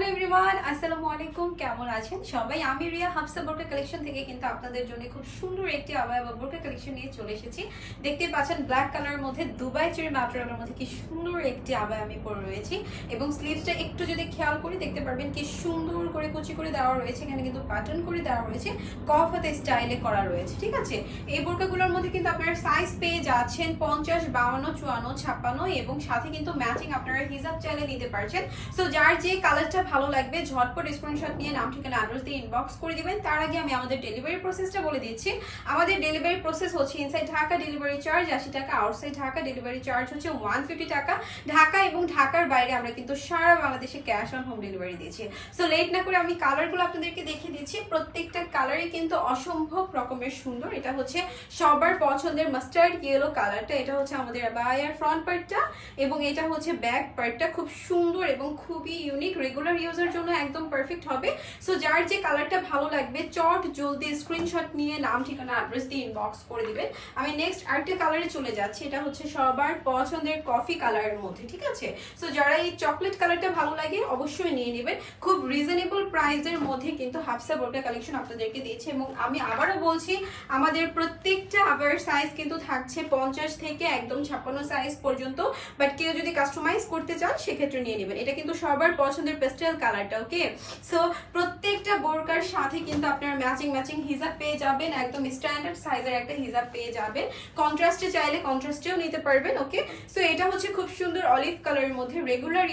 Hello everyone, আসসালামু আলাইকুম। কেমন আছেন সবাই? আমি রিয়া হাফসা বোরকা কালেকশন থেকে কিন্তু আপনাদের জন্য খুব সুন্দর একটি আবায়া বা বোরকা কালেকশন নিয়ে চলে এসেছি। দেখতে পাচ্ছেন ব্ল্যাক কালারের মধ্যে দুবাই চেরি ম্যাটেরিয়ালের মধ্যে কি সুন্দর একটি আবায়া আমি পরে রয়েছি এবং স্লিভসটা একটু যদি খেয়াল করি দেখতে পারবেন কি সুন্দর করে কুচি করে দেওয়া রয়েছে। এখানে কিন্তু প্যাটার্ন করে দেওয়া রয়েছে, কফ হাতে স্টাইলে করা রয়েছে। ঠিক আছে, এই বোরকাগুলোর মধ্যে কিন্তু আপনারা সাইজ পেয়ে যাচ্ছেন 50, 52, 54, 56 এবং সাথে কিন্তু ম্যাচিং আপনারা হিজাব চাইলে নিতে পারছেন। সো যার যে কালারটা ভালো লাগবে ঝটপট স্ক্রিনশট নিয়ে নাম ঠিকানা অ্যাড্রেস দিয়ে ইনবক্স করে দিবেন। তার আগে আমি আমাদের ডেলিভারি প্রসেসটা বলে দিচ্ছি। আমাদের ডেলিভারি প্রসেস হচ্ছে ইনসাইড ঢাকা ডেলিভারি চার্জ 80 টাকা, আউটসাইড ঢাকা ডেলিভারি চার্জ হচ্ছে 150 টাকা। ঢাকা এবং ঢাকার বাইরে আমরা কিন্তু সারা বাংলাদেশে ক্যাশ অন হোম ডেলিভারি দিচ্ছি। সো লেট না করে আমি কালারগুলো আপনাদেরকে দেখিয়ে দিচ্ছি। প্রত্যেকটা কালারই কিন্তু অসম্ভব রকমের সুন্দর। এটা হচ্ছে সবার পছন্দের মাস্টার্ড ইয়েলো কালারটা, এটা হচ্ছে আমাদের আবায়ার ফ্রন্ট পার্টটা এবং এটা হচ্ছে ব্যাক পার্টটা। খুব সুন্দর এবং খুবই ইউনিক, রেগুলার ইউজের জন্য একদম পারফেক্ট হবে। সো যার যে কালারটা ভালো লাগবে চট জলদি স্ক্রিনশট নিয়ে নাম ঠিকানা অ্যাড্রেস দিয়ে ইনবক্স করে দিবেন। আমি নেক্সট আরেকটা কালারে চলে যাচ্ছি। এটা হচ্ছে সবার পছন্দের কফি কালারের মধ্যে। ঠিক আছে, সো যারা এই চকলেট কালারটা ভালো লাগে অবশ্যই নিয়ে নেবেন। খুব রিজনেবল প্রাইসের মধ্যে কিন্তু হাফসা বোরকা কালেকশন আপনাদেরকে দিয়েছে এবং আমি আবারও বলছি আমাদের প্রত্যেকটা আবার সাইজ কিন্তু থাকছে 50 থেকে একদম 56 সাইজ পর্যন্ত। বাট কেউ যদি কাস্টমাইজ করতে চান সেক্ষেত্রে নিয়ে নেবেন। এটা কিন্তু সবার পছন্দের পেস্টেল কালারটা। ওকে, সো প্রত্যেকটা বোরকার সাথে কিন্তু আপনারা ম্যাচিং হিজাব পেয়ে যাবেন, একদম স্ট্যান্ডার্ড সাইজের একটা হিজাব পেয়ে যাবেন। কন্ট্রাস্টে চাইলে কন্ট্রাস্টেও নিতে পারবেন। ওকে, সো এটা হচ্ছে খুব সুন্দর অলিভ কালারের মধ্যে, রেগুলার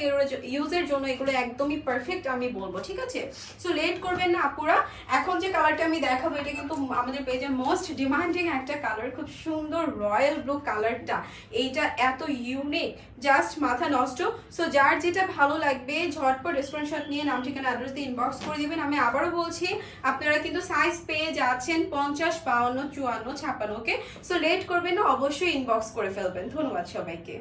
ইউজের জন্য এগুলো একদমই পারফেক্ট আমি বলবো। ঠিক আছে, সো লেট করবেন না আপুরা। এখন যে কালারটা আমি দেখাবো এটা কিন্তু আমাদের পেজে মোস্ট ডিমান্ডিং একটা কালার, খুব সুন্দর রয়্যাল ব্লু কালারটা। এইটা এত ইউনিক, জাস্ট মাথা নষ্ট। সো যার যেটা ভালো লাগবে ঝটপট স্ক্রিনশট নিয়ে নাম ঠিকানা অ্যাড্রেস দিয়ে ইনবক্স করে দিবেন। আমি আবারও বলছি আপনারা কিন্তু সাইজ পেয়ে যাচ্ছেন 50, 52, 54, 56। ওকে, সো লেট করবেন না, অবশ্যই ইনবক্স করে ফেলবেন। ধন্যবাদ সবাইকে।